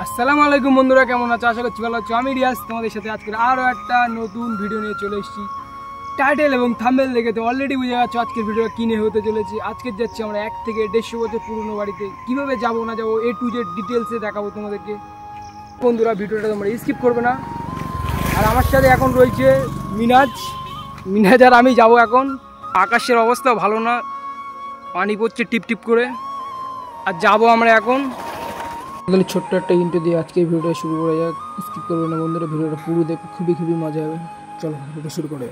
আসসালামু আলাইকুম বন্ধুরা, কেমন আছো? আশা করছি ভালো আছো। আমি রিয়াজ তোমাদের সাথে আজকের আরও একটা নতুন ভিডিও নিয়ে চলে এসেছি। টাইটেল এবং থাম্বনেল দেখে তো অলরেডি বুঝে গেছো আজকের ভিডিও কিনে হতে চলেছে। আজকে যাচ্ছি আমরা 1 থেকে 150 বছর পুরনো বাড়িতে। কীভাবে যাবো না যাবো A to Z ডিটেলসে দেখাবো তোমাদেরকে। বন্ধুরা ভিডিওটা তোমরা স্কিপ করবে না। আর আমার সাথে এখন রয়েছে মিনাজ আর আমি যাবো এখন। আকাশের অবস্থা ভালো না, পানি পড়ছে টিপ টিপ করে। আর যাবো আমরা এখন। তাহলে ছোট্ট একটা ইন্ট্রো দিয়ে আজকে ভিডিওটা শুরু করা যাক। স্কিপ করবে না বন্ধুরা, ভিডিওটা পুরো দেখো, খুবই মজা হবে। চলো ভিডিওটা শুরু করে।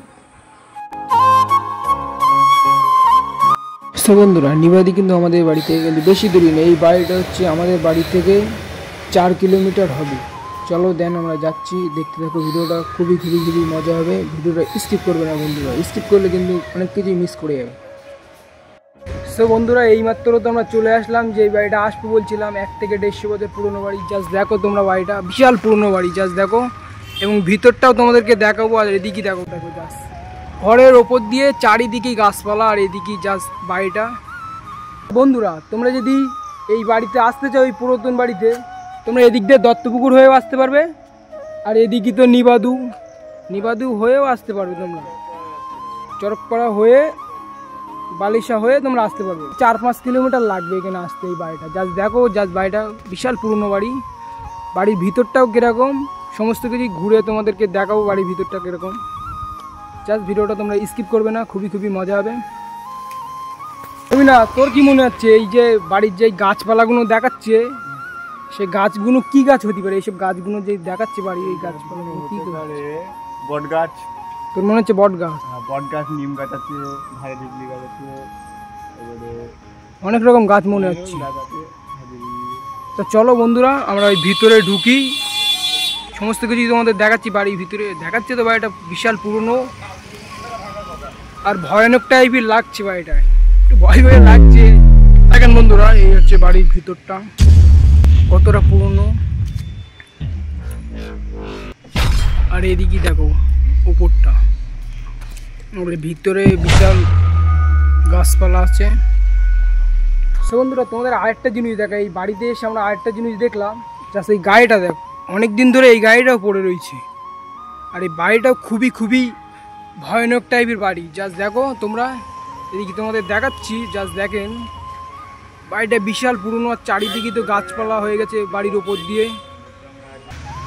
তো বন্ধুরা, নিবাদি কিন্তু আমাদের বাড়ি থেকে গেলে বেশি দূরই নেই। এই বাড়িটা হচ্ছে আমাদের বাড়ি থেকে 4 কিলোমিটার হবে। চলো দেন আমরা যাচ্ছি, দেখতে থাকো ভিডিওটা। খুবই মজা হবে। ভিডিওটা স্কিপ করবে না বন্ধুরা, স্কিপ করলে কিন্তু অনেক কিছুই মিস করে যাবে। তো বন্ধুরা, এইমাত্র তো আমরা চলে আসলাম যে বাড়িটা আসবো বলছিলাম, 1 থেকে 150 বছর পুরনো বাড়ি। জাস্ট দেখো তোমরা, বাড়িটা বিশাল পুরনো বাড়ি, জাস্ট দেখো। এবং ভিতরটাও তোমাদেরকে দেখাবো। আর এদিকে দেখো জাস্ট ঘরের ওপর দিয়ে চারিদিকেই গাছপালা, আর এদিকেই জাস্ট বাড়িটা। বন্ধুরা, তোমরা যদি এই বাড়িতে আসতে চাও, এই পুরাতন বাড়িতে, তোমরা এদিক দিয়ে দত্তপুকুর হয়েও আসতে পারবে। আর এদিকে তো নিবাদু হয়েও আসতে পারবে। তোমরা চরকপাড়া হয়ে, বালিশা হয়ে তোমরা আসতে পারবে। 4-5 কিলোমিটার লাগবে এখানে আসতে এই বাড়িটা। জাস্ট দেখো, জাস্ট বাড়িটা বিশাল পুরনো বাড়ি। বাড়ির ভিতরটাও কীরকম সমস্ত কিছু ঘুরে তোমাদেরকে দেখাবো, বাড়ির ভিতরটা কীরকম। জাস্ট ভিডিওটা তোমরা স্কিপ করবে না, খুবই মজা হবে। তুমি না, তোর কি মনে হচ্ছে এই যে বাড়ির যে গাছপালাগুলো দেখাচ্ছে, সেই গাছগুলো কি গাছ হতে পারে? এইসব গাছগুলো যে দেখাচ্ছে বাড়ির, এই গাছপালাগুলো কি? বট গাছ। তোর মনে হচ্ছে বট গাছ? বট গাছ, নিম গাছ আছে, ভাই বিজলি গাছ আছে, অনেক রকম গাছ মনে হচ্ছে। তো চলো বন্ধুরা, আমরা ওই ভিতরে ঢুকি, সমস্ত কিছু তোমাদের দেখাচ্ছি। বাড়ির ভিতরে দেখাচ্ছে তো, বাড়িটা বিশাল পুরনো আর ভয়ানক টাইপের লাগছে। বাড়িটা একটু ভয় লাগছে। দেখেন বন্ধুরা, এই হচ্ছে বাড়ির ভিতরটা, কতটা পুরনো। আর এদিকে দেখো উপরটা, ভিতরে বিশাল গাছপালা আছে। সো বন্ধুরা, তোমাদের আরেকটা জিনিস দেখা, এই বাড়িতে এসে আমরা আরেকটা জিনিস দেখলাম। জাস্ট এই গাড়িটা দেখো, অনেক দিন ধরে এই গাড়িটাও পড়ে রয়েছে। আর এই বাড়িটাও খুবই ভয়ানক টাইপের বাড়ি। জাস্ট দেখো তোমরা, এদিকে তোমাদের দেখাচ্ছি। জাস্ট দেখেন, বাড়িটা বিশাল পুরনো, আর চারিদিকে তো গাছপালা হয়ে গেছে বাড়ির ওপর দিয়ে।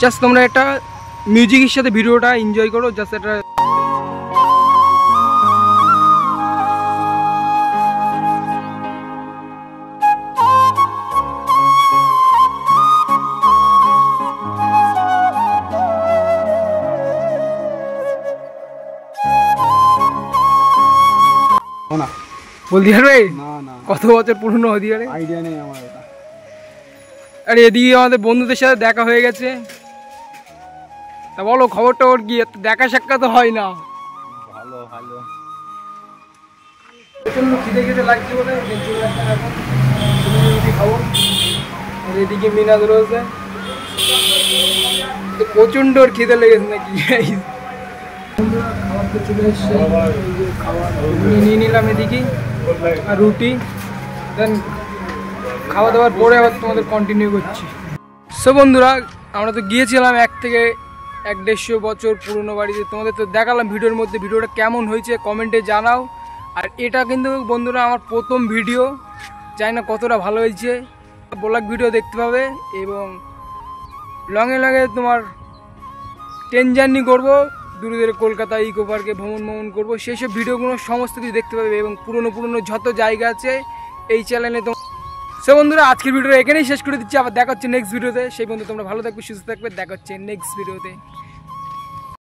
জাস্ট তোমরা একটা মিউজিকের সাথে ভিডিওটা এনজয় করো। জাস্ট একটা বলতে পারবে কত বছর পুরনো হতে পারে? আইডিয়া নেই আমার এটা। আর এদিকে আমাদের বন্ধুদের সাথে দেখা হয়ে গেছে। তা বলো, খবরটা ওর কি? দেখা সাক্ষাৎ তো হয় না। ভালো প্রচন্ড খিদে লাগছে বলে খাবো। আর এদিকে মিনাজ রয়েছে, প্রচন্ড ওর খিদে লেগেছে নাকি। খাবার তো চলে এসছে, খাবার নিয়ে নিলাম এদিকে, আর রুটি। দেন খাওয়া দাওয়ার পরে আবার তোমাদের কন্টিনিউ করছি। সো বন্ধুরা, আমরা তো গিয়েছিলাম 1 থেকে 150 বছর পুরনো বাড়িতে। তোমাদের তো দেখালাম ভিডিওর মধ্যে। ভিডিওটা কেমন হয়েছে কমেন্টে জানাও। আর এটা কিন্তু বন্ধুরা আমার প্রথম ভিডিও, জানি না কতটা ভালো হয়েছে। ব্লগ ভিডিও দেখতে পাবে এবং লঙে তোমার ট্রেন জার্নি করবো, দূরে কলকাতা ইকো পার্কে ভ্রমণ করবো। সেই সব ভিডিওগুলো সমস্ত কিছু দেখতে পাবে। এবং পুরনো যত জায়গা আছে এই চ্যানেলে। তো সো বন্ধুরা, আজকের ভিডিওটা এখানেই শেষ করে দিচ্ছি। আবার দেখা হচ্ছে নেক্সট ভিডিওতে। সেই বন্ধু তোমরা ভালো থাকবে, সুস্থ থাকবে। দেখা হচ্ছে নেক্সট ভিডিওতে।